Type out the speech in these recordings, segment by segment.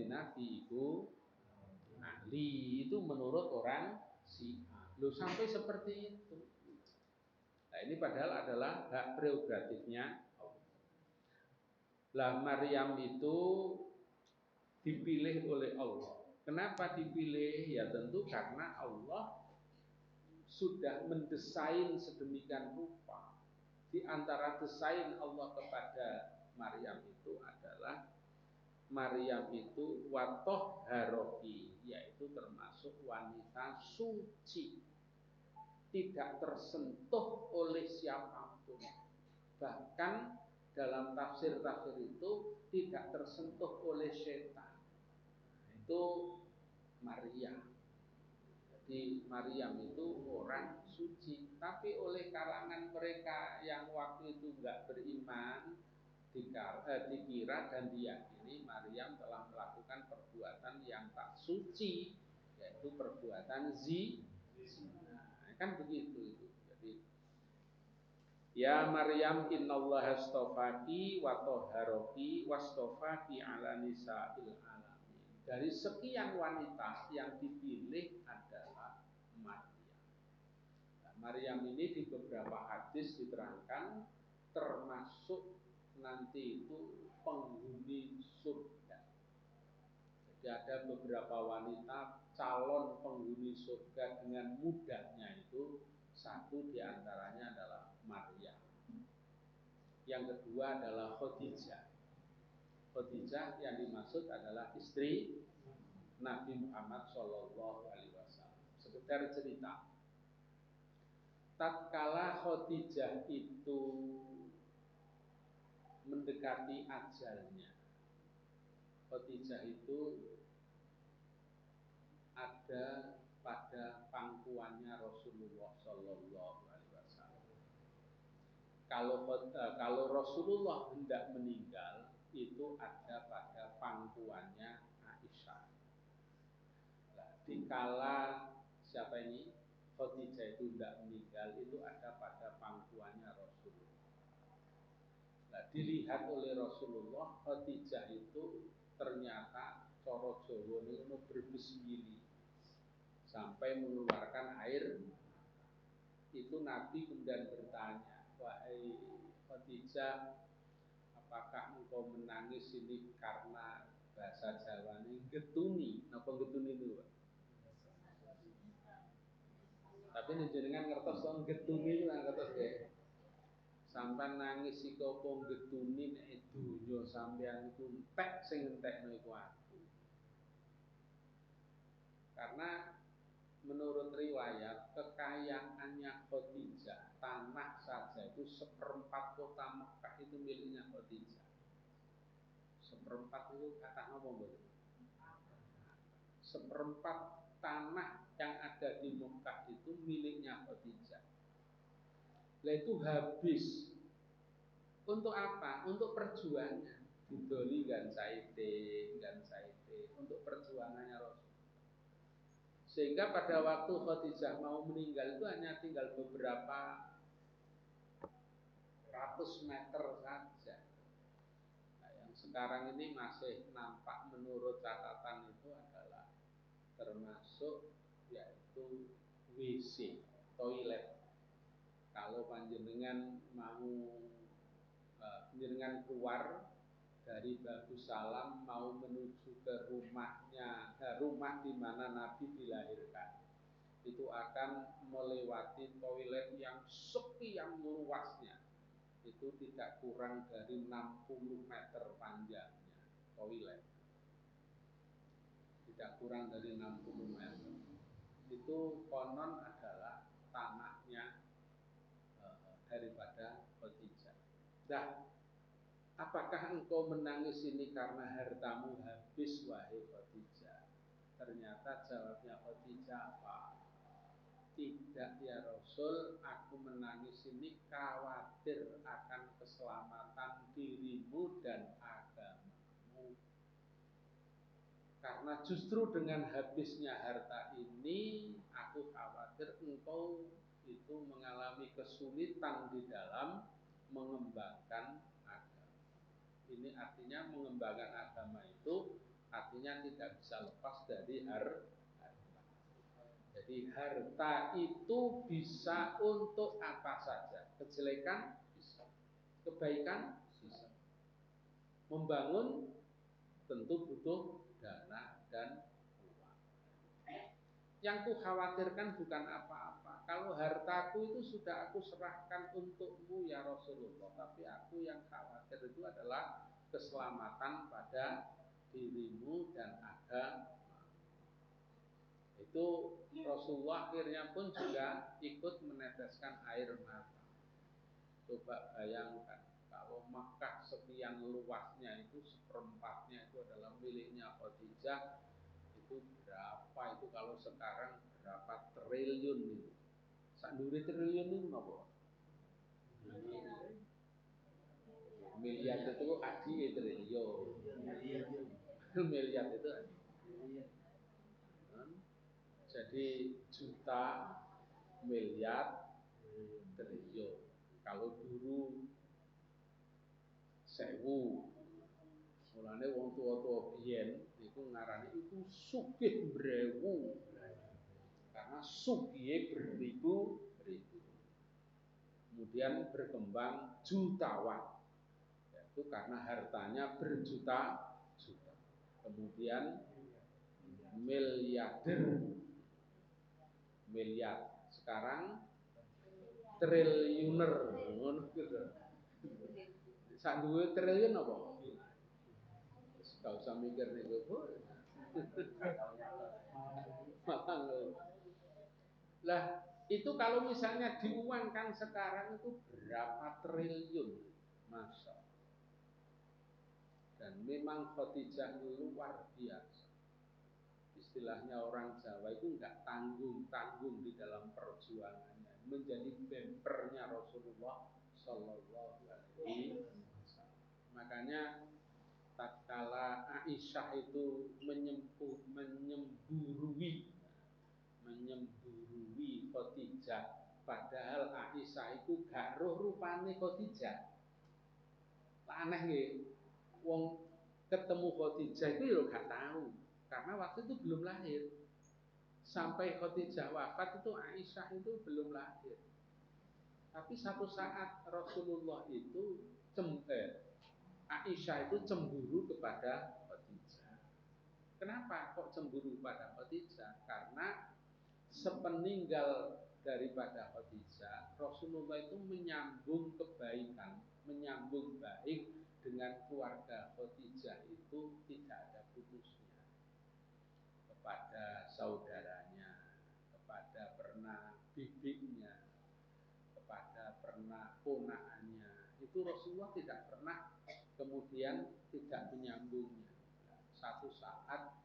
jadi nabi itu Ali, itu menurut orang Syiah. Loh, sampai seperti itu. Nah, ini padahal adalah hak prerogatifnya Allah. Lah Maryam itu dipilih oleh Allah. Kenapa dipilih? Ya tentu karena Allah sudah mendesain sedemikian rupa. Di antara desain Allah kepada Maryam itu adalah Maryam itu watoh haroki, yaitu termasuk wanita suci, tidak tersentuh oleh siapapun. Bahkan dalam tafsir-tafsir itu tidak tersentuh oleh setan. Itu Maryam. Jadi Maryam itu orang suci, tapi oleh kalangan mereka yang waktu itu enggak beriman, dikira dan diyakini Maryam telah melakukan perbuatan yang tak suci, yaitu perbuatan zina. Kan begitu itu. Jadi ya Maryam innallaha astafaki wa tahharaki wastafaki ala nisa'il alamin. Dari sekian wanita yang dipilih adalah Maryam. Nah, Maryam ini di beberapa hadis diterangkan termasuk nanti itu penghuni surga. Jadi ada beberapa wanita calon penghuni surga dengan mudahnya itu, satu diantaranya adalah Maryam. Yang kedua adalah Khadijah. Khadijah yang dimaksud adalah istri Nabi Muhammad Shallallahu Alaihi Wasallam. Sekedar cerita, tatkala Khadijah itu mendekati ajalnya, Khadijah itu ada pada pangkuannya Rasulullah Shallallahu Alaihi Wasallam. Kalau Rasulullah hendak meninggal, itu ada pada pangkuannya Aisyah. Nah, dikala siapa ini Khadijah itu hendak meninggal, itu ada pada pangkuannya Rasulullah. Nah, dilihat oleh Rasulullah, Khadijah itu ternyata coro Jawa ini berbesmili sampai mengeluarkan air. Itu Nabi kemudian bertanya, wahai Khadijah, apakah engkau menangis ini karena bahasa Jawa ini getuni? Napa getuni itu, Pak? Tapi ini jenengan ngertos dong getuni itu kan ngertos deh. Sampai nangis iku apa getuni nek donya sampean iku entek sing entekno iku aku. Karena menurut riwayat kekayaannya Khadijah, tanah saja itu seperempat kota Mekah itu miliknya Khadijah. Seperempat itu kata ngomong betul. Seperempat tanah yang ada di Mekah itu miliknya Khadijah. Lah itu habis untuk apa? Untuk perjuangan. Didoli gan saite, untuk perjuangannya Rasul. Sehingga pada waktu Khadijah mau meninggal itu hanya tinggal beberapa ratus meter saja. Nah, yang sekarang ini masih nampak menurut catatan itu adalah termasuk yaitu WC, toilet. Kalau panjenengan mau panjenengan keluar dari Batu Salam mau menuju ke rumahnya, rumah di mana Nabi dilahirkan, itu akan melewati toilet yang sekian luasnya. Itu tidak kurang dari 60 meter panjangnya toilet. Tidak kurang dari 60 meter. Itu konon adalah tanahnya daripada Khadijah. Nah, apakah engkau menangis ini karena hartamu habis wahai Khadijah? Ternyata jawabnya Khadijah apa? Tidak ya Rasul, aku menangis ini khawatir akan keselamatan dirimu dan agamamu. Karena justru dengan habisnya harta ini, aku khawatir engkau itu mengalami kesulitan di dalam mengembangkan agama. Ini artinya mengembangkan agama itu artinya tidak bisa lepas dari harta. Jadi harta itu bisa untuk apa saja. Kejelekan bisa, kebaikan bisa. Membangun tentu butuh dana dan uang. Yang kukhawatirkan bukan apa-apa. Kalau hartaku itu sudah aku serahkan untukmu ya Rasulullah, tapi aku yang khawatir itu adalah keselamatan pada dirimu dan agama. Itu Rasulullah akhirnya pun juga ikut meneteskan air mata. Coba bayangkan, kalau Makkah sekian luasnya itu seperempatnya itu adalah miliknya Khadijah, itu berapa itu kalau sekarang berapa triliun itu. Sanduri triliun itu apa? Miliar itu adi triliun. Miliar itu adi. Jadi juta, miliar, triliun. Kalau dulu 1000, mulane wong tua-tua biyen iku ngarani iku sugih brewu. Karena sugih beribu-ribu. Kemudian berkembang jutawan. Yaitu karena hartanya berjuta-juta. Kemudian miliarder, miliar. Sekarang triliuner, ngono gitu. Sak duwe triliun apa? Gak usah mikir nih, Bu. Lah, itu kalau misalnya diuangkan sekarang itu berapa triliun, Masya. Dan memang Khadijah luar biasa. Istilahnya orang Jawa itu enggak tanggung-tanggung di dalam perjuangannya. Menjadi bempernya Rasulullah Sallallahu Alaihi Wasallam. Makanya tatkala Aisyah itu menyemburui Khadijah, padahal Aisyah itu gak roh rupane Khadijah. Aneh nggih. Wong ketemu Khadijah itu ya gak tahu, karena waktu itu belum lahir. Sampai Khadijah wafat itu Aisyah itu belum lahir. Tapi satu saat Rasulullah itu Aisyah itu cemburu kepada Khadijah. Kenapa kok cemburu pada Khadijah? Karena sepeninggal daripada Khadijah, Rasulullah itu menyambung kebaikan, menyambung baik dengan keluarga Khadijah itu tidak ada putusnya. Kepada saudaranya, kepada pernah bibinya, kepada pernah ponakannya, itu Rasulullah tidak pernah kemudian tidak menyambungnya. Satu saat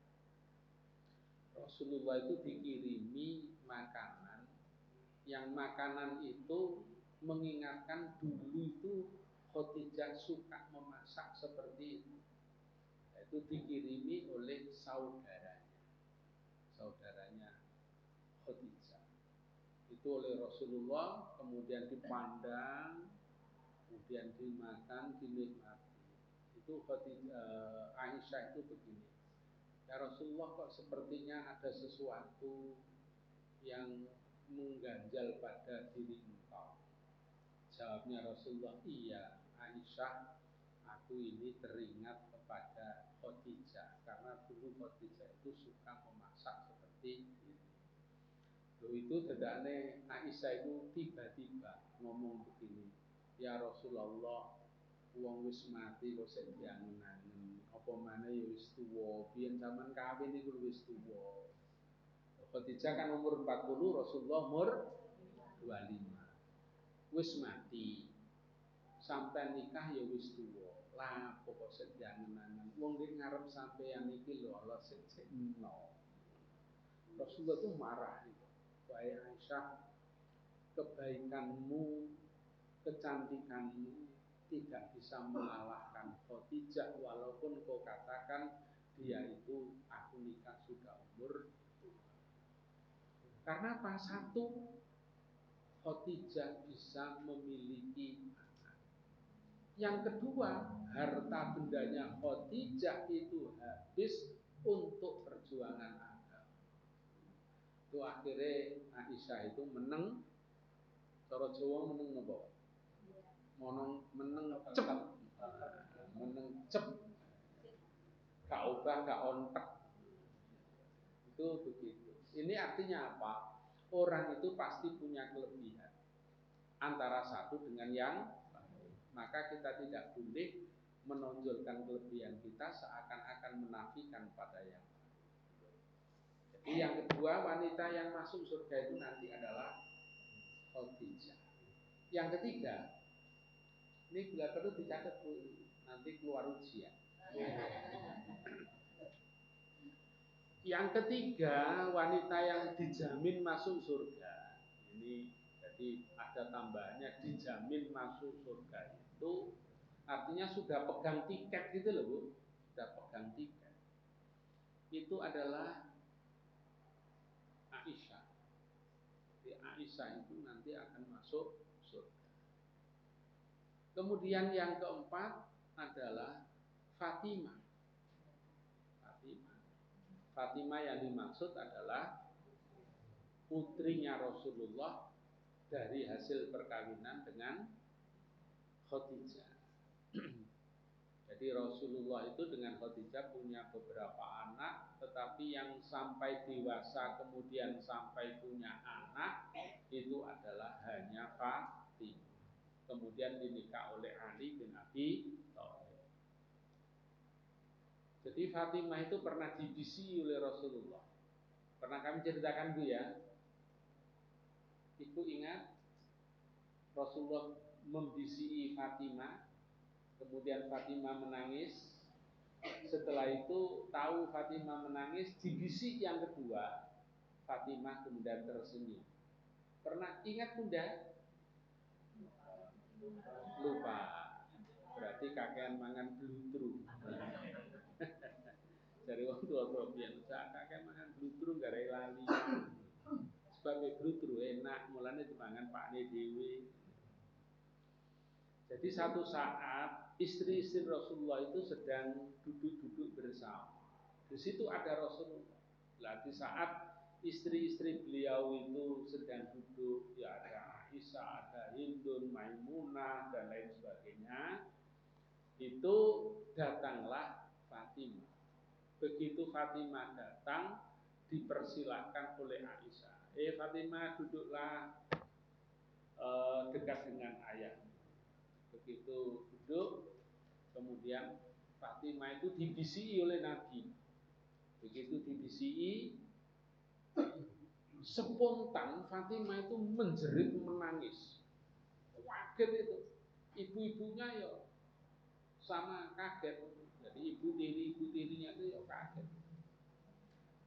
Rasulullah itu dikirimi makanan, yang makanan itu mengingatkan dulu itu Khadijah suka memasak seperti itu. Itu dikirimi oleh saudaranya Khadijah. Itu oleh Rasulullah, kemudian dipandang, kemudian dimakan, dinikmati. Itu Aisyah itu begini. Ya Rasulullah, kok sepertinya ada sesuatu yang mengganjal pada diri engkau. Jawabnya Rasulullah, iya Aisyah, aku ini teringat kepada Khadijah, karena dulu Khadijah itu suka memasak seperti ini. Loh, itu dedane Aisyah itu tiba-tiba ngomong begini, ya Rasulullah, wong wis mati kok sik diangen-angen, apa maneh ya wis tuwa, biyen zaman kawin iku wis tuwa. Khadijah kan umur 40, Rasulullah umur 25. Wis mati. Sampai nikah ya wis tuwa. Lah pokok sik diangen-angen. Wong nek ngarep sampeyan iki lho Allah sik no. Rasulullah itu marah itu. Wahai Aisyah, kebaikanmu, kecantikanmu tidak bisa mengalahkan Khadijah, walaupun kau katakan dia itu aku nikah sudah umur. Karena apa? Satu, Khadijah bisa memiliki anak. Yang kedua, harta bendanya Khadijah itu habis Itu akhirnya Aisyah itu meneng, cara Jawa meneng napa? Meneng cep. Meneng cep. Gak obah, gak ontek. Itu begitu. Ini artinya apa? Orang itu pasti punya kelebihan antara satu dengan yang lain. Maka kita tidak boleh menonjolkan kelebihan kita seakan-akan menafikan pada yang lain. Jadi yang kedua, wanita yang masuk surga itu nanti adalah Khadijah. Yang ketiga, ini bila perlu dicatat nanti keluar ujian. Yang ketiga, wanita yang dijamin masuk surga. Ini jadi ada tambahannya, dijamin masuk surga itu artinya sudah pegang tiket gitu loh Bu. Sudah pegang tiket. Itu adalah Aisyah. Jadi Aisyah itu nanti akan masuk surga. Kemudian yang keempat adalah Fatimah. Fatimah yang dimaksud adalah putrinya Rasulullah dari hasil perkawinan dengan Khadijah. Jadi Rasulullah itu dengan Khadijah punya beberapa anak, tetapi yang sampai dewasa kemudian sampai punya anak itu adalah hanya Fatimah. Kemudian dinikah oleh Ali bin Abi Thalib. Jadi Fatimah itu pernah dibisi oleh Rasulullah. Pernah kami ceritakan Bu ya. Ibu ingat Rasulullah membisi Fatimah, kemudian Fatimah menangis. Setelah itu tahu Fatimah menangis, dibisi yang kedua, Fatimah kemudian tersenyum. Pernah ingat Bunda? Lupa. Berarti kakean mangan blutru. Dari wong tua biyen kakean mangan blutru gara lali. Sebab blutru enak, mulane dimangan pakne dhewe. Jadi satu saat istri-istri Rasulullah itu sedang duduk-duduk bersama. Di situ ada Rasulullah. Lah di saat istri-istri beliau itu sedang duduk, ya ada Aisyah, ada Hindun, Maimunah dan lain sebagainya. Itu datanglah Fatimah. Begitu Fatimah datang, dipersilahkan oleh Aisyah. Fatimah duduklah dekat dengan ayah. Begitu duduk, kemudian Fatimah itu dibisi oleh Nabi. Begitu dibisi, spontan Fatimah itu menjerit menangis. Kaget itu. Ibu-ibunya ya sama kaget. Jadi ibu tirinya itu ya kaget.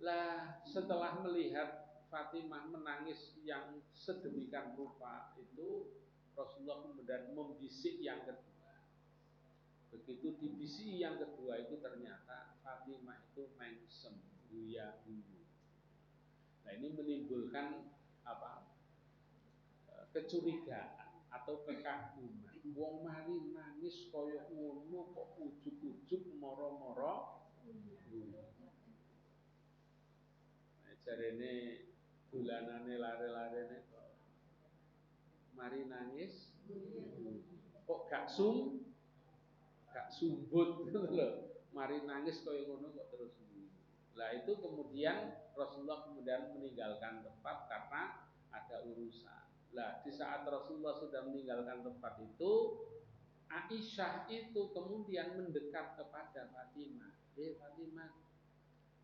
Lah setelah melihat Fatimah menangis yang sedemikian rupa itu, Rasulullah kemudian membisik yang kedua. Begitu dibisi yang kedua itu ternyata Fatimah itu mengsem, guya-guyu. Nah ini menimbulkan kecurigaan atau kekaguman. Wong mari nangis kaya ngono kok ujug-ujug moro-moro. Jarene bulanane lare-larene kok mari nangis kok gak sumbut gitu loh. Mari nangis kaya ngono kok terus guyu. Lah itu kemudian Rasulullah kemudian meninggalkan tempat karena ada urusan. Lah di saat Rasulullah sudah meninggalkan tempat itu, Aisyah itu kemudian mendekat kepada Fatimah. Fatimah,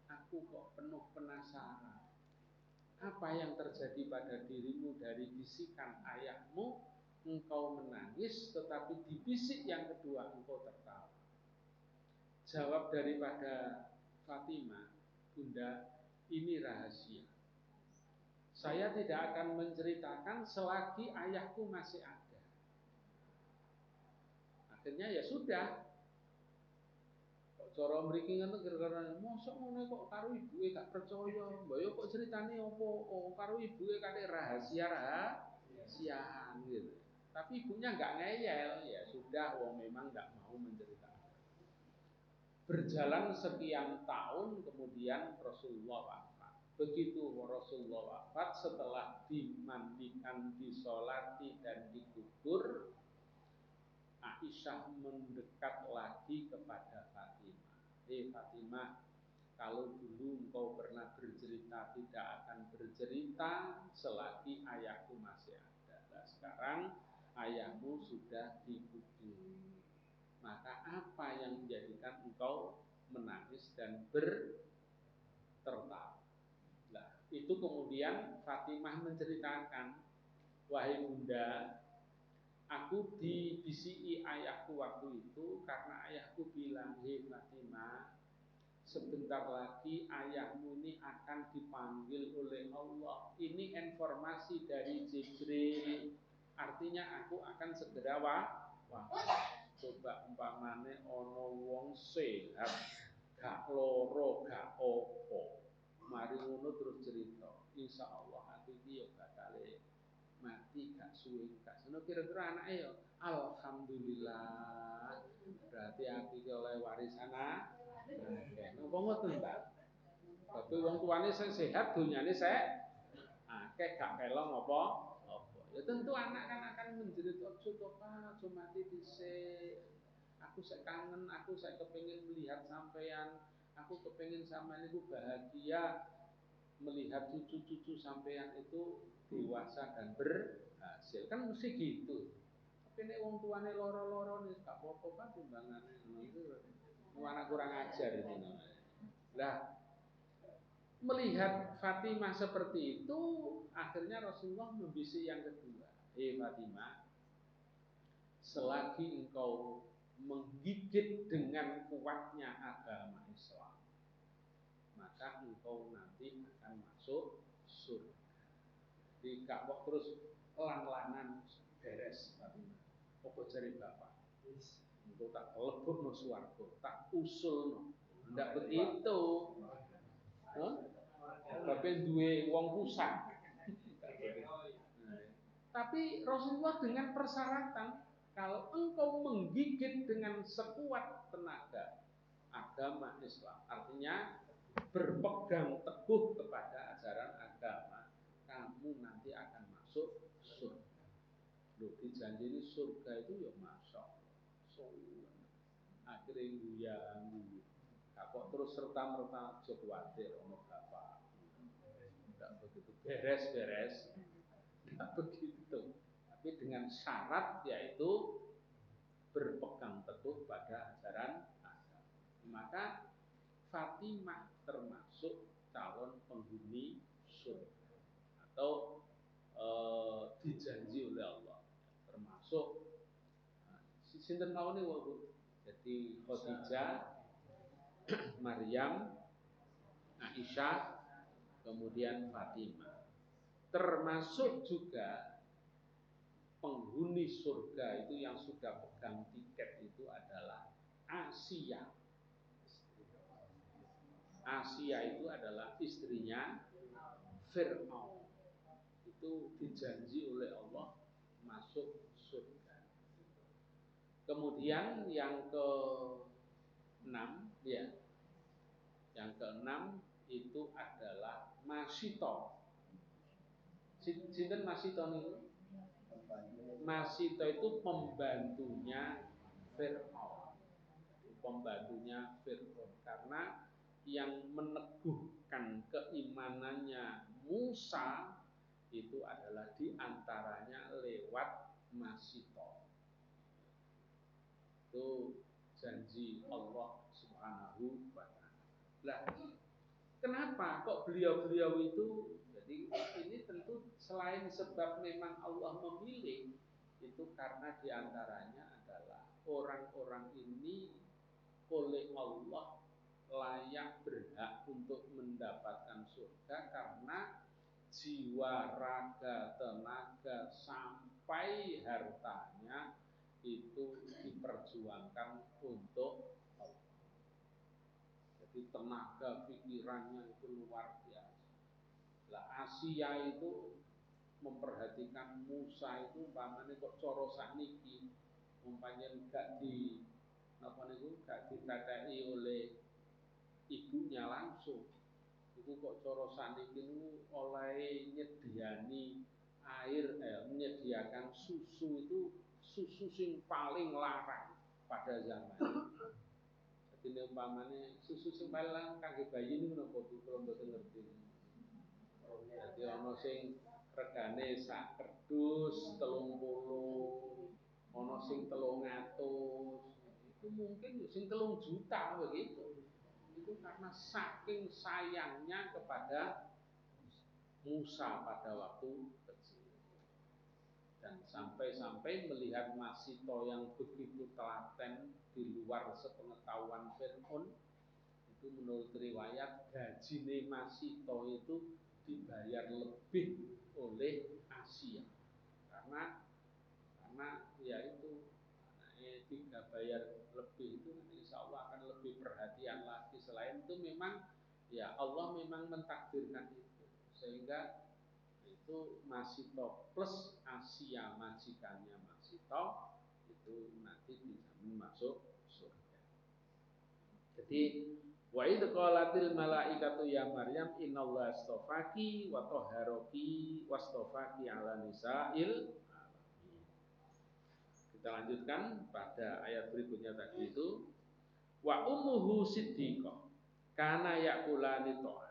aku kok penuh penasaran. Apa yang terjadi pada dirimu dari bisikan ayahmu? Engkau menangis, tetapi di bisik yang kedua engkau tertawa. Jawab daripada Fatimah, Bunda, ini rahasia. Saya tidak akan menceritakan selagi ayahku masih ada. Akhirnya ya sudah. Cara mriki ngono kira-kira mosok ngono kok karo ibuke gak percaya. Mbak yo kok ceritane opo? Oh, karo ibuke kate rahasiaan gitu. Tapi ibunya enggak ngeyel, ya sudah wong memang enggak mau menceritakan. Berjalan sekian tahun kemudian Rasulullah wafat. Begitu Rasulullah wafat, setelah dimandikan, disolati dan dikubur, Aisyah mendekat lagi kepada Fatimah. Fatimah, kalau dulu engkau pernah bercerita tidak akan bercerita selagi ayahku masih ada. Nah, sekarang ayahmu sudah dikubur. Maka apa yang menjadikan engkau menangis dan bertertawa? Nah, itu kemudian Fatimah menceritakan, wahai bunda, aku dibisiki ayahku waktu itu karena ayahku bilang, hei Fatimah, sebentar lagi ayahmu ini akan dipanggil oleh Allah. Ini informasi dari Jibril. Artinya aku akan segera wafat. Coba umpamane ono wong sehat, gak loro, gak opo. Mari ngono terus cerita. Insya Allah aku iki yo bakale mati gak suwe gak seno, kira-kira anake yo alhamdulillah. Berarti aku iki oleh warisan napa ngoten, Mbak? Tapi wong tuane sing sehat, dunyane akeh gak kelong apa? Ya tentu anak kan akan menjerit, ojo to Pak, ojo mati dhisik. Aku sek kangen, aku sek kepengin melihat sampean, aku kepengin sampean itu bahagia melihat cucu-cucu sampean itu dewasa dan berhasil. Kan mesti gitu. Tapi nek wong tuane loro-loro nih gak apa-apa kan timbangane itu. Anak kurang ajar ini namanya. Lah, melihat Fatimah seperti itu, akhirnya Rasulullah membisik yang kedua. Fatimah, selagi engkau menggigit dengan kuatnya agama Islam, maka engkau nanti akan masuk surga. Jadi gak kok terus lang-langan beres Fatimah. Apa jari bapak? Engkau tak lebut no swarga, tak usul no. Ndak begitu. Tapi duwe wong pusat. Tapi Rasulullah dengan persyaratan, kalau engkau menggigit dengan sekuat tenaga agama Islam, artinya berpegang teguh kepada ajaran agama, kamu nanti akan masuk surga. Loh, dijanjini surga itu ya masya Allah. Akhirnya guyang, kok terus serta merta aja kuwatir ono bapak. Tidak begitu beres-beres, tidak begitu. Tapi dengan syarat yaitu berpegang teguh pada ajaran agama. Maka Fatimah termasuk calon penghuni surga atau dijanji oleh Allah, termasuk sinten mawon niku. Jadi Khadijah, Maryam, Aisyah, kemudian Fatimah. Termasuk juga penghuni surga itu yang sudah pegang tiket itu adalah Asia. Asia itu adalah istrinya Fir'aun. Itu dijanji oleh Allah masuk surga. Kemudian yang keenam, ya, yang keenam itu adalah Masito. Sinten Masito niku? Masito itu pembantunya Fir'aun. Pembantunya Fir'aun karena yang meneguhkan keimanannya Musa itu adalah diantaranya lewat Masito. Itu janji Allah Subhanahu wa ta'ala. Nah, kenapa kok beliau-beliau itu, jadi ini tentu selain sebab memang Allah memilih, itu karena diantaranya adalah orang-orang ini oleh Allah layak berhak untuk mendapatkan surga karena jiwa, raga, tenaga, sampai hartanya itu diperjuangkan untuk Allah. Jadi tenaga pikirannya itu luar biasa. Lah Asia itu memperhatikan Musa itu umpamane kok cara sakniki umpamanya gak di gak ditatai oleh ibunya langsung, iku kok cara saniki niku oleh nyediani air menyediakan susu itu susu sing paling larang pada zaman. Jadi umpamane susu sing paling larang kangge bayi niku menapa Bu kula mboten ngerti. Jadi ana sing regane sak kerdus 30, ana sing 300. Itu mungkin sing 3 juta begitu. Itu karena saking sayangnya kepada Musa pada waktu kecil. Dan sampai-sampai melihat Masito yang begitu telaten di luar sepengetahuan Fir'aun, itu menurut riwayat gajine Masito itu dibayar lebih oleh Asia. Karena ya itu tiga bayar lebih itu insya Allah akan lebih perhatian lagi. Selain itu memang ya Allah memang mentakdirkan itu sehingga itu Masito plus Asia majikannya Masito itu nanti dijamin masuk surga. Jadi wa idh qalatil malaikatu ya Maryam innallaha astafaki wa tahharaki wastafaki ala nisa'il alamin. Kita lanjutkan pada ayat berikutnya tadi itu wa ummuhu siddiqah kana yakulani to'ah.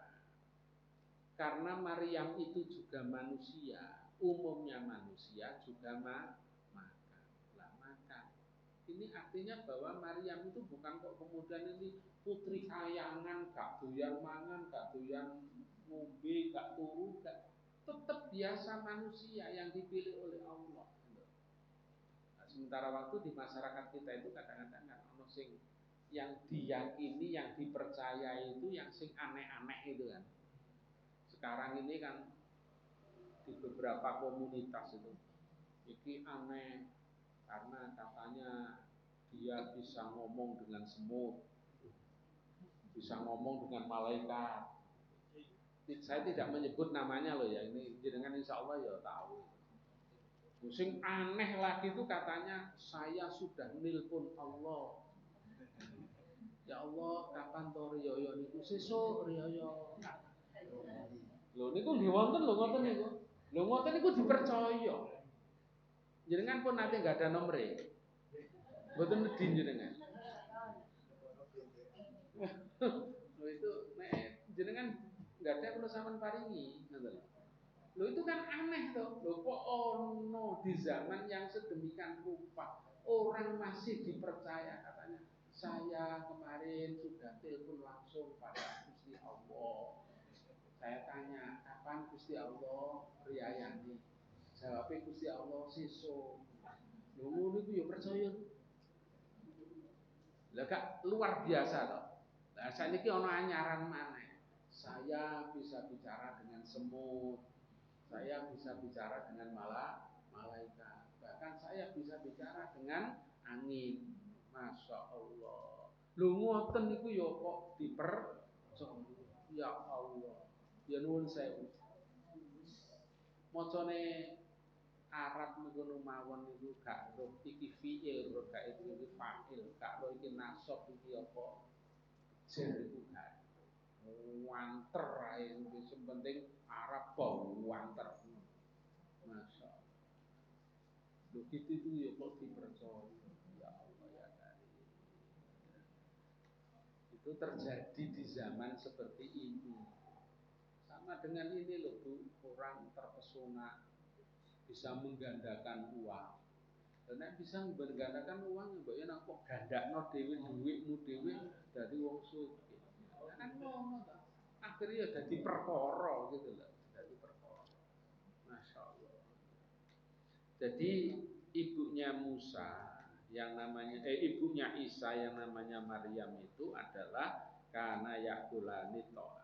Karena Maryam itu juga manusia, umumnya manusia juga makan. Lah makan. Ini artinya bahwa Maryam itu bukan kok kemudian ini putri kayangan, gak doyan mangan, gak doyan ngombe, gak turu, gak. Tetap biasa manusia yang dipilih oleh Allah. Nah, sementara waktu di masyarakat kita itu kadang-kadang kan ono sing yang diyakini, yang dipercaya itu yang sing aneh-aneh itu kan. Sekarang ini kan di beberapa komunitas itu ini aneh karena katanya dia bisa ngomong dengan semut, bisa ngomong dengan malaikat. Saya tidak menyebut namanya loh ya, ini jenengan insya Allah ya tahu. Sing aneh lagi itu katanya saya sudah nelpon Allah. Ya Allah, kapan to riyo niku sesuk riyo. Lho niku nggih wonten lho ngoten niku. Lho ngoten niku dipercaya. Jenengan pun nanti enggak ada nomere. Mboten nedhi jenengan. Lho itu nek jenengan enggak ada kula sampean paringi, ngoten. Lho itu kan aneh toh. Lho kok ono di zaman yang sedemikian rupa orang masih dipercaya katanya. Saya kemarin sudah telepon langsung pada Gusti Allah. Saya tanya, kapan Gusti Allah riyayani? Jawabnya Gusti Allah sesuk. Lho ngono iku ya percaya. Lah gak luar biasa toh. Lah saniki ana anyaran maneh. Saya bisa bicara dengan semut. Saya bisa bicara dengan malaikat. Bahkan saya bisa bicara dengan angin. Masya Allah. Lho ngoten niku ya kok dipercaya. Ya Allah. Ya nuwun sewu. Macane Arab niku mawon niku gak roh iki fiil, roh gak iki fa'il, gak roh iki nasab iki apa. Jer iku gak. Wanter ae wis penting Arab bau wanter. Masya Allah. Lho gitu itu ya kok dipercaya. Ya Allah ya Karim. Itu terjadi di zaman seperti ini. Sama dengan ini loh Bu, orang terpesona bisa menggandakan uang. Dan bisa menggandakan uang, mbak ya kok gandakno dhewe dhuwitmu dhewe dadi wong sugih. Kan ngono ta. Akhirnya ya dadi perkara gitu loh, dadi perkara. Masya Allah. Jadi ibunya Musa yang namanya ibunya Isa yang namanya Maryam itu adalah karena yakulani to'a.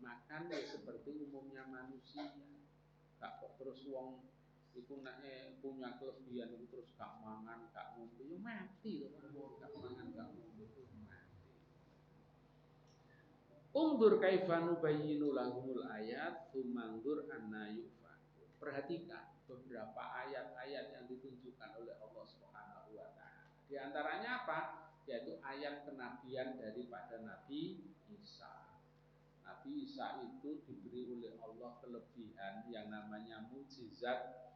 Makan ya seperti umumnya manusia. Gak kok terus wong iku nek punya kelebihan itu terus gak mangan, gak ngombe, yo mati to gak mangan, gak ngombe itu mati. Undur kaifanu bayyinu lahumul ayat tsummandur anna yufaku. Perhatikan beberapa ayat-ayat yang ditunjukkan oleh Allah Subhanahu wa taala. Di antaranya apa? Yaitu ayat kenabian daripada Nabi Isa. Nabi Isa itu diberi oleh Allah kelebihan yang namanya mukjizat.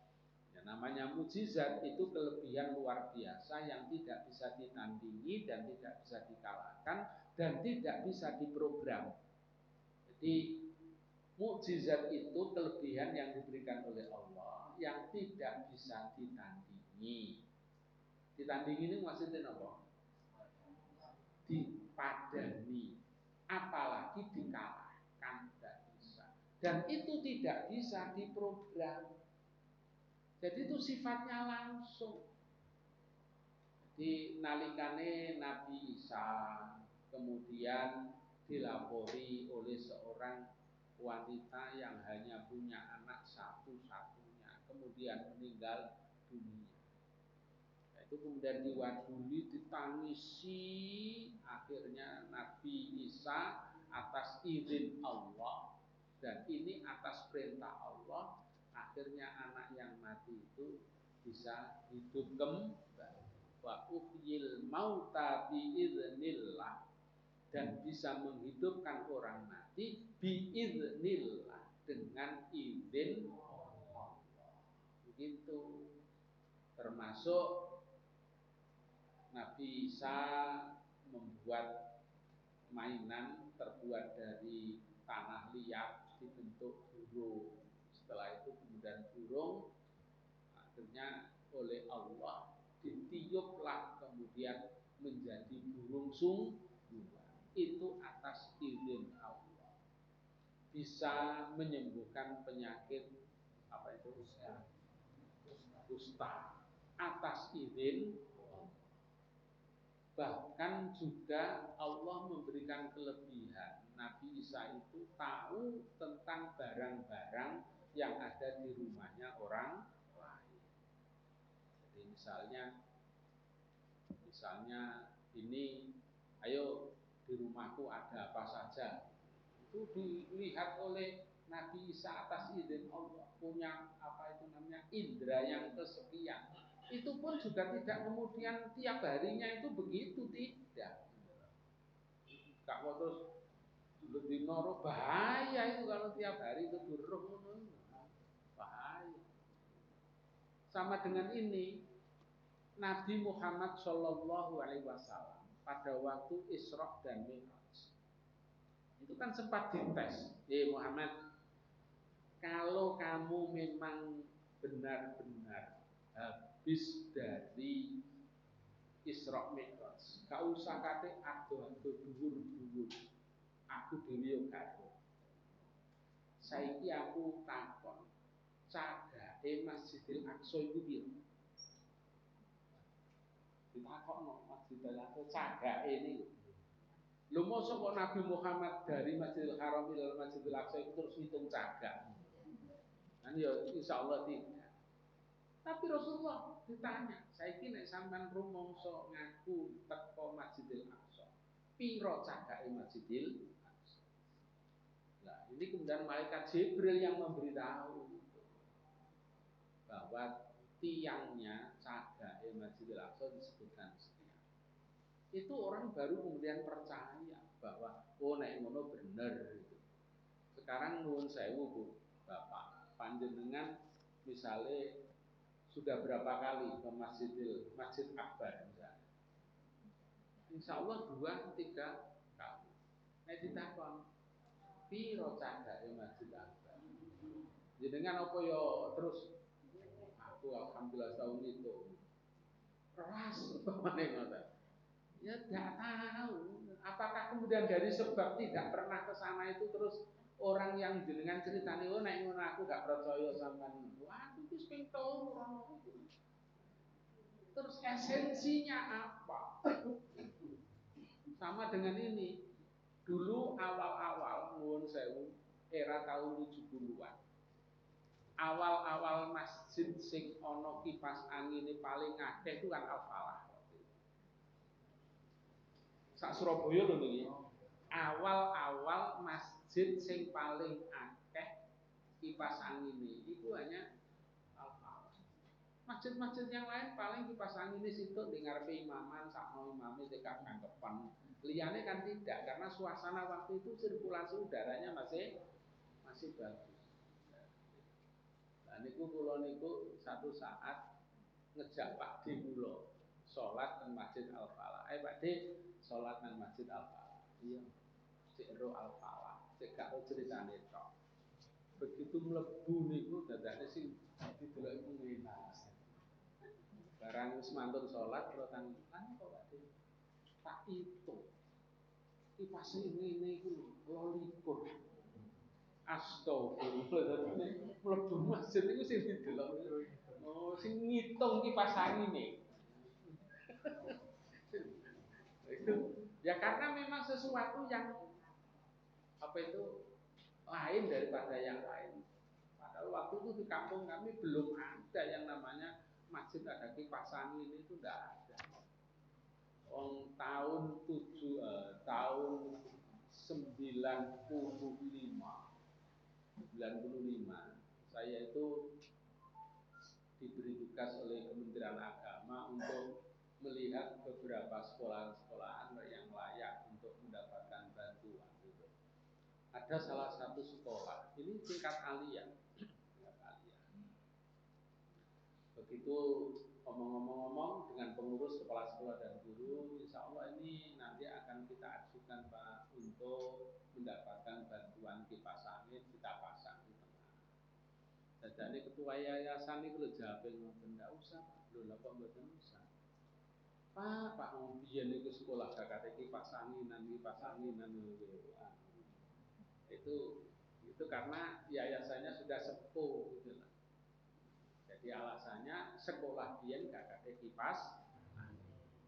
Yang namanya mukjizat itu kelebihan luar biasa yang tidak bisa ditandingi dan tidak bisa dikalahkan dan tidak bisa diprogram. Jadi mukjizat itu kelebihan yang diberikan oleh Allah yang tidak bisa ditandingi. Ditandingi ini maksudnya apa? Dipadani, apalagi dikalahkan, tidak bisa. Dan itu tidak bisa diprogram. Jadi itu sifatnya langsung. Jadi nalikane Nabi Isa kemudian dilapori oleh seorang wanita yang hanya punya anak satu-satunya, kemudian meninggal dunia. Itu kemudian diwaduli, ditangisi, akhirnya Nabi Isa atas izin Allah dan ini atas perintah Allah, akhirnya anak yang mati itu bisa hidup kembali. Wa uhyil mauta biiznillah, dan bisa menghidupkan orang mati biiznillah, dengan izin Allah. Begitu. Termasuk Nabi Isa membuat mainan terbuat dari tanah liat dibentuk burung. Setelah itu kemudian burung akhirnya oleh Allah ditiuplah kemudian menjadi burung sungguhan. Itu atas izin Allah. Bisa menyembuhkan penyakit apa itu? Kusta atas izin. Bahkan juga Allah memberikan kelebihan. Nabi Isa itu tahu tentang barang-barang yang ada di rumahnya orang lain. Jadi misalnya ini, ayo di rumahku ada apa saja. Itu dilihat oleh Nabi Isa atas izin Allah, punya apa itu namanya indera yang kesekian. Itu pun juga tidak kemudian tiap harinya itu begitu, tidak. Kak terus di noro bahaya itu kalau tiap hari itu durung, bahaya. Sama dengan ini, Nabi Muhammad Shallallahu Alaihi Wasallam pada waktu Isra dan Mi'raj itu kan sempat dites, Muhammad, kalau kamu memang benar-benar habis dari Isra Mi'raj, gak usah kate ado-ado dhuwur-dhuwur. Aku dhewe yo karo. Saiki aku takon, cagake Masjidil Aqsa iku piye? Ditakokno Masjidil Aqsa cagake niku. Lho mosok kok Nabi Muhammad dari Masjidil Haram ila Masjidil Aqsa itu terus ngitung cagak? Kan ya insyaallah tidak. Tapi Rasulullah ditanya, saiki nek sampean rumangsa ngaku teko Masjidil Aqsa, piro cagake Masjidil Aqsa? Nah, ini kemudian malaikat Jibril yang memberitahu bahwa tiangnya cagake Masjidil Aqsa disebutkan sekian. Itu orang baru kemudian percaya bahwa oh nek ngono bener gitu. Sekarang nuwun sewu Bu, Bapak, panjenengan misalnya sudah berapa kali ke Masjid Akbar misalnya? Insya Allah 2-3 kali. Nek ditakon, piro cagake Masjid Akbar? Jenengan apa yo terus aku alhamdulillah tahun itu keras umpamane ngoten. Ya tidak tahu. Apakah kemudian dari sebab tidak pernah ke sana itu terus orang yang jenengan ceritani oh nek ngono aku gak percaya sampean. Wah, itu ping telu ora itu. Terus esensinya apa? Sama dengan ini. Dulu awal-awal nuwun sewu era tahun 70-an. Awal-awal masjid sing ana kipas angine paling akeh itu kan Al-Falah. Sak Surabaya lho niki. Awal-awal masjid sing paling akeh kipas angine iku hanya Al-Falah. Masjid-masjid yang lain paling kipas angin di situ di ngarepe imaman, sakno imame tekak kangkepan. Liyane kan tidak, karena suasana waktu itu sirkulasi udaranya masih bagus. Nah niku kula niku satu saat ngejak Pak D kula salat nang Masjid Al Falah. Pak D salat nang Masjid Al Falah. Iya. Cek ro Al Falah, cek gak ceritane tok. Begitu mlebu niku dadane sing didelok iku ngenas. Barang wis mantun salat terus kan kok Pak D. Tak itu kipase ngene iku lho 28. Astagfirullah. Mlebu masjid niku sing didelok. Oh, sing ngitung kipas angine. Itu ya karena memang sesuatu yang apa itu lain daripada yang lain. Padahal waktu itu di kampung kami belum ada yang namanya masjid ada kipas angin, itu tidak ada. Tahun 95 saya itu diberi tugas oleh Kementerian Agama untuk melihat beberapa sekolahan-sekolahan yang layak untuk mendapatkan bantuan. Ada salah satu sekolah, ini tingkat aliyah. Begitu ngomong-ngomong dengan pengurus kepala sekolah dan guru, insya Allah ini nanti akan kita ajukan Pak untuk mendapatkan bantuan kipas angin kita pasang di tengah. Jadi ketua yayasan itu lo jawab tidak usah, belum kok nggak usah. Pak biyen itu sekolah gak kate kipas anginan itu karena yayasannya sudah sepuh gitu lah. Jadi alasannya sekolah biyen gak kate kipas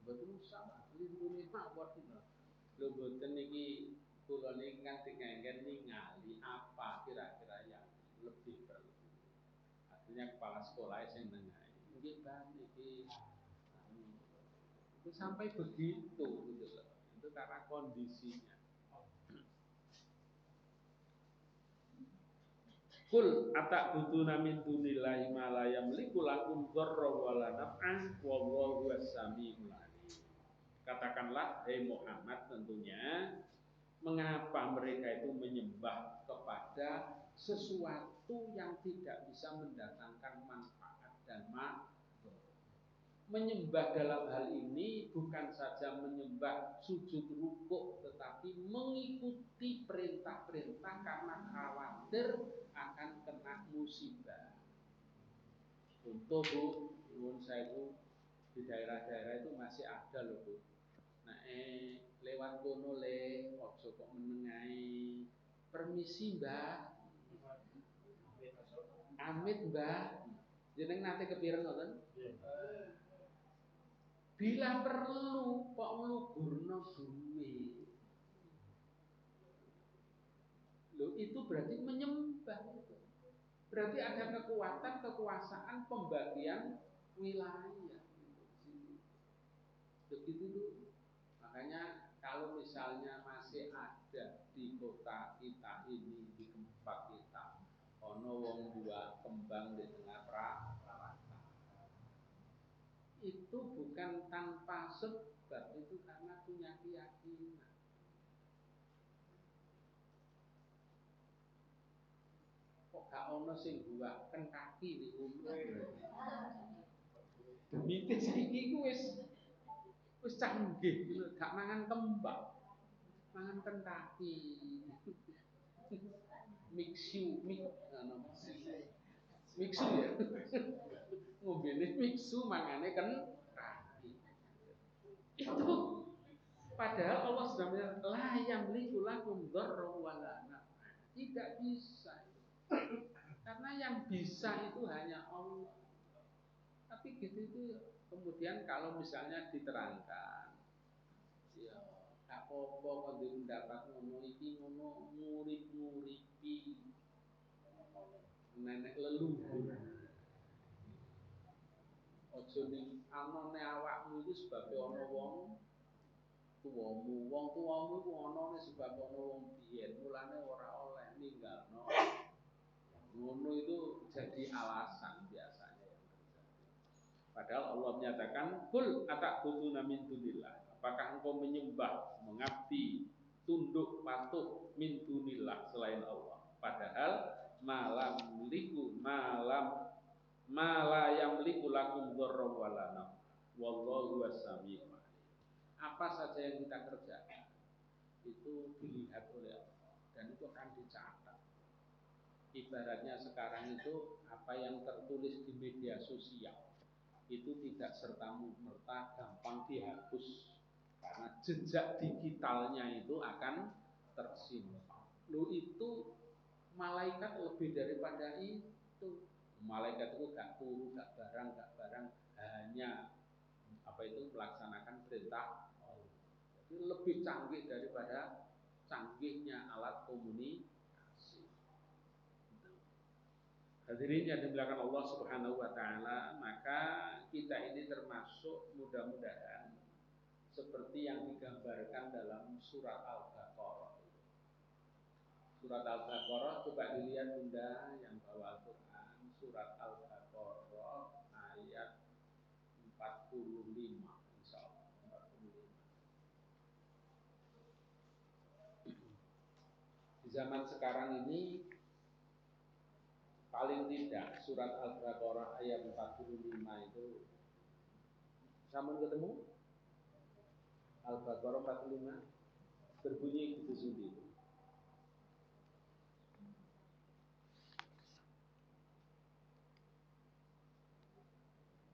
betul sama lindungi mak buat itu. Lho boten niki kula niki kan dingengken ningali apa kira-kira yang lebih perlu. Artinya kepala sekolah sing nengahi. Nggih Pak niki itu sampai begitu gitu loh. Itu karena kondisinya. Kul atak butuna min dunillahi ma la yamliku lakum dzarra wala naf'an wallahu was-sami'ul alim. Katakanlah hai Muhammad, tentunya mengapa mereka itu menyembah kepada sesuatu yang tidak bisa mendatangkan manfaat dan makhluk. Menyembah dalam hal ini bukan saja menyembah sujud rukuk, tetapi mengikuti perintah-perintah karena khawatir akan kena musibah. Contoh Bu, nuwun sewu, di daerah-daerah itu masih ada loh Bu. Nah, lewat kono le, ojo kok menengai. Permisi Mbah. Amit Mbah. Jeneng nate kepireng ngoten? Bila perlu kok ngluburno duwe. Loh itu berarti menyembah itu. Berarti ada kekuatan, kekuasaan pembagian wilayah. Begitu tuh. Makanya kalau misalnya masih ada di kota kita ini, di tempat kita, ono wong dua kembang di tengah perapatan, itu bukan tanpa sebab, itu karena punya keyakinan. Kok gak ono sing buaken kaki di umur. Demite saiki ku wis canggih, gak mangan kembang. Mangan kentaki. Mixu ya. Ngombene mixu mangane kentaki. Itu padahal Allah sudah menyatakan la yamliku lakum dzarra wala naf'a. Tidak bisa. Karena yang bisa itu hanya Allah. Tapi gitu itu kemudian kalau misalnya diterangkan, ya gak apa-apa kalau mendapat ngono iki ngono ngurip-nguripi nenek leluhur. Ojo ning anane awakmu itu sebab ana wong tuwamu. Wong tuwamu iku anane sebab ana wong biyen, mulane ora oleh ninggalno. Ngono itu jadi alasan biasanya yang terjadi. Padahal Allah menyatakan, "Qul ata'buduna min dunillah." Apakah engkau menyembah, mengabdi, tunduk patuh min dunillah selain Allah? Padahal malam liku malam mala yang liku lakum dzarra wala naf. Wallahu wasami'u. Apa saja yang kita kerjakan itu dilihat oleh Allah dan itu akan dicatat. Ibaratnya sekarang itu apa yang tertulis di media sosial itu tidak serta-merta gampang dihapus karena jejak digitalnya itu akan tersimpan. Lu itu malaikat lebih daripada itu. Malaikat itu gak turu, gak barang, hanya apa itu melaksanakan perintah Allah. Jadi lebih canggih daripada canggihnya alat komunikasi. Hadirin yang dimuliakan Allah Subhanahu wa taala, maka kita ini termasuk mudah-mudahan seperti yang digambarkan dalam surat Al-Baqarah. Surat Al-Baqarah coba dilihat Bunda yang bawa Al-Qur'an, surat Al-Baqarah ayat 45 insyaallah 45. Di zaman sekarang ini paling tidak surat Al-Baqarah ayat 45 itu sama ketemu Al-Baqarah 45 berbunyi gitu sendiri.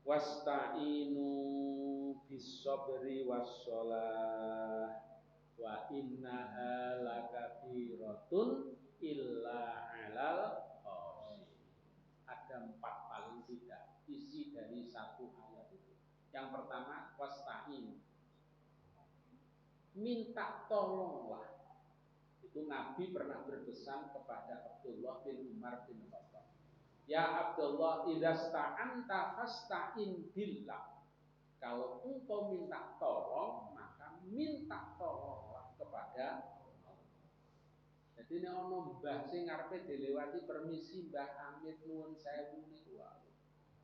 Wasta'inu bis-sabri was-shalah wa innaha lakabiratun illa 'alal khashiyin. Ada 4 paling tidak isi dari satu ayat itu. Yang pertama wasta'in, minta tolonglah. Itu Nabi pernah berpesan kepada Abdullah bin Umar bin Khattab. Ya Abdullah, idza sta'anta fasta'in billah. Kalau engkau minta tolong, maka minta tolonglah kepada Allah. Jadi ini ono mbah sing ngarepe dilewati permisi Mbah Amit nuwun sewu niku.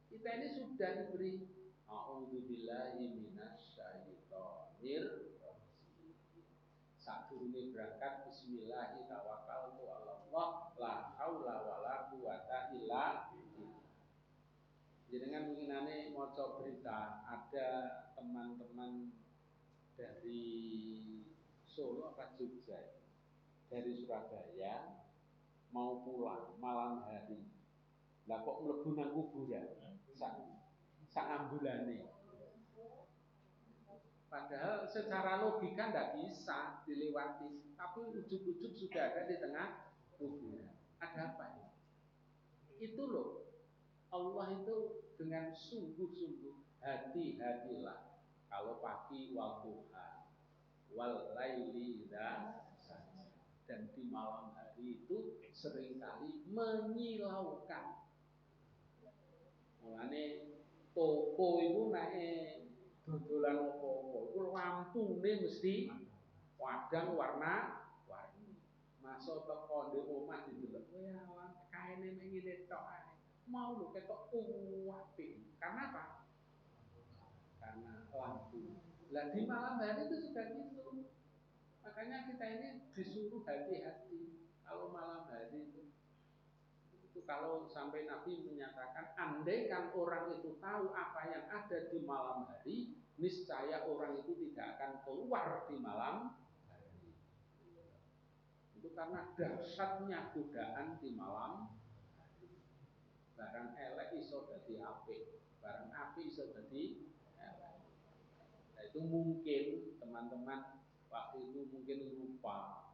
Kita ini sudah diberi a'udzubillahi minasyaitonir rajim. Sadurunge berangkat bismillah tawakkaltu 'alallah la haula wala quwata illa billah. Jenengan mungkinane maca berita ada teman-teman dari Solo apa Jogja, dari Surabaya mau pulang malam hari. Lah kok mlebu nang kuburan sak ambulane. Padahal secara logika tidak bisa dilewati, tapi ujug-ujug sudah ada di tengah kuburan. Ada apa ini? Itu loh, Allah itu dengan sungguh-sungguh hati-hatilah kalau pagi waktuha wal laili idza saja, dan di malam hari itu seringkali menyilaukan. Mulane toko itu naik dodolan apa-apa iku lampune mesti wadang warna-warni. Masuk teko ndek omah didelok, kowe awan kaene mek ngene tok ae. Mau lho ketok apik. Karena apa? Karena lampu. Lah di malam hari itu juga gitu. Makanya kita ini disuruh hati-hati kalau malam hari itu. Itu kalau sampai Nabi menyatakan andaikan orang itu tahu apa yang ada di malam hari, niscaya orang itu tidak akan keluar di malam hari. Itu karena dahsyatnya godaan di malam hari. Barang elek iso dadi apik, barang apik iso dadi elek. Nah, itu mungkin teman-teman waktu itu mungkin lupa,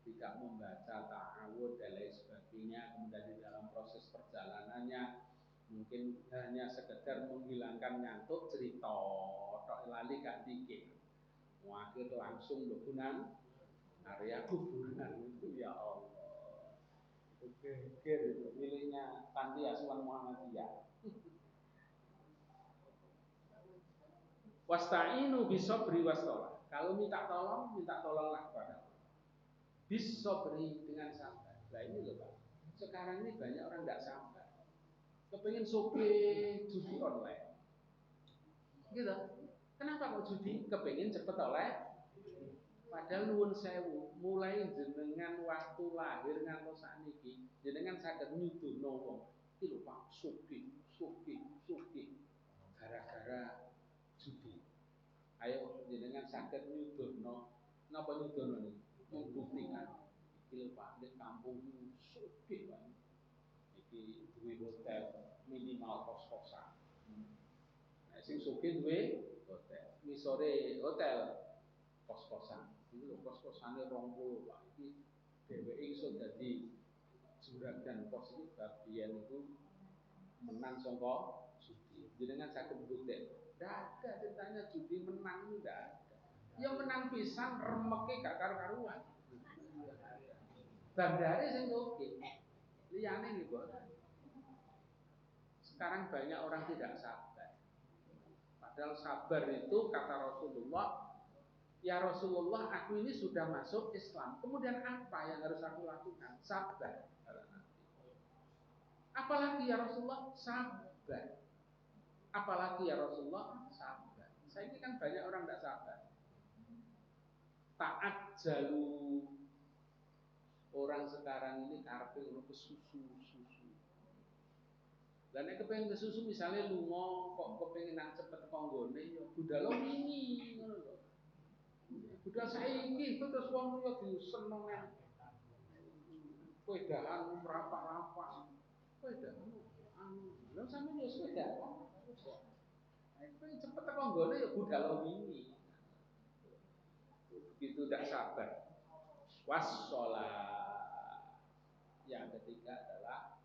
tidak membaca ta'awud dan lain sebagainya, kemudian di dalam proses perjalanannya mungkin hanya sekedar menghilangkan ngantuk cerita tok lali gak dikit, akhir langsung lebunan area kuburan itu. Ya Allah, itu geger itu miliknya Panti Asuhan Muhammadiyah. Wasta'inu bisobri wastolah, kalau minta tolonglah kepada Allah. Bisobri, dengan sabar. Nah ini loh Pak, sekarang ini banyak orang tidak sabar, kepengen soge judi online. Gitu. Kenapa kok judi? Kepengin cepet oleh. Padahal nuwun sewu, mulai jenengan waktu lahir ngantos sakniki, jenengan saged nyuduhno wong. Iki lho Pak, sugih. Gara-gara judi. Ayo jenengan saged nyuduhno. Napa nyuduhno niki? Membuktikan iki lho Pak, nek kampung sugih Pak. Iki duwe hotel minimal kos-kosan. Nah, sing sugih duwe hotel. Misore hotel kos-kosan. Iki lho kos-kosane 20 Pak. Iki dheweke iso dadi juragan kos iki bagian itu menang saka judi. Jenengan saged mbuktek. Ndak ada ceritanya judi menang itu ndak ada. Ya menang pisan remeke gak karu-karuan. Bandare sing oke. Liyane nggih, Bos. Sekarang banyak orang tidak sabar. Padahal sabar itu kata Rasulullah, ya Rasulullah, aku ini sudah masuk Islam. Kemudian apa yang harus aku lakukan? Sabar. Apalagi ya Rasulullah? Sabar. Apalagi ya Rasulullah? Sabar. Saya ini kan banyak orang tidak sabar. Taat jalu orang sekarang ini karepe ke susu. Dan nek kepengin ke susu misalnya lunga kok kepengin nang cepet teko nggone ya budal wingi ngono lho. Budal saiki terus wong yo disenengen. Kowe dahan rapak-rapak. Kowe dahan lha sampeyan yo sepeda. Nek pengen cepet teko nggone ya budal wingi. Begitu tidak sabar. Wassalat. Yang ketiga adalah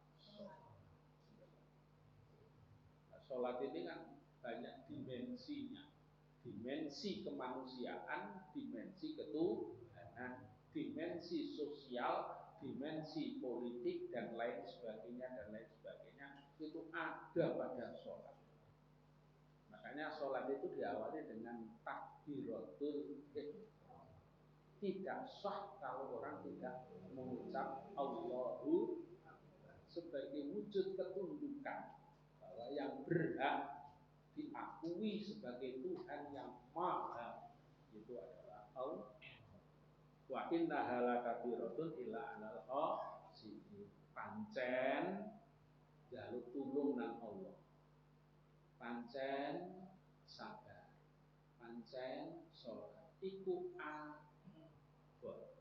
sholat ini kan banyak dimensinya. Dimensi kemanusiaan, dimensi ketuhanan, dimensi sosial, dimensi politik dan lain sebagainya itu ada pada sholat. Makanya sholat itu diawali dengan takbiratul ihram. Tidak sah kalau orang tidak mengucap Allahu sebagai wujud ketundukan bahwa yang berhak diakui sebagai Tuhan yang maha itu adalah Allah. Wa innaha lakabiratun illa 'alal khashiyin. Pancen jaluk tulung nang Allah. Pancen sabar. Pancen salat. Iku abot.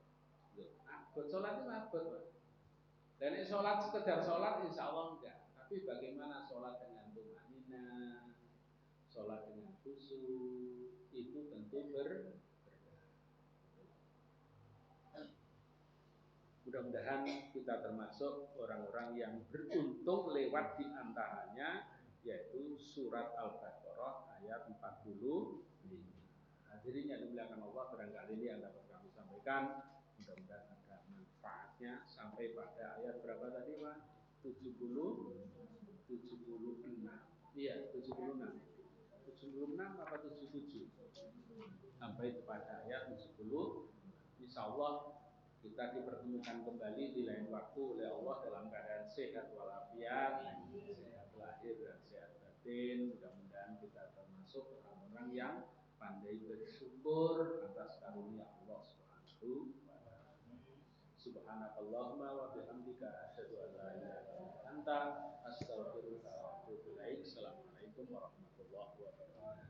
Abot salat itu abot. Dan sholat sekedar sholat insya Allah enggak. Tapi bagaimana sholat dengan tumanina, sholat dengan khusyuk, itu tentu mudah-mudahan kita termasuk orang-orang yang beruntung lewat di antaranya, yaitu surat Al-Baqarah ayat 40. Hadirin yang dimuliakan Allah, barangkali ini yang dapat kami sampaikan. Mudah-mudahan ada manfaatnya sampai pada ayat berapa tadi Pak? 76. Iya, 76. 76 apa 77? Sampai kepada ayat 70. Insyaallah kita dipertemukan kembali di lain waktu oleh Allah dalam keadaan sehat walafiat, sehat lahir dan sehat batin. Mudah-mudahan kita termasuk orang-orang yang pandai bersyukur atas karunia Allah Subhanahu wa taala. Subhanakallahumma wa bihamdika asyhadu an la ilaha illa anta astaghfiruka wa atubu ilaik. Assalamualaikum warahmatullahi wabarakatuh.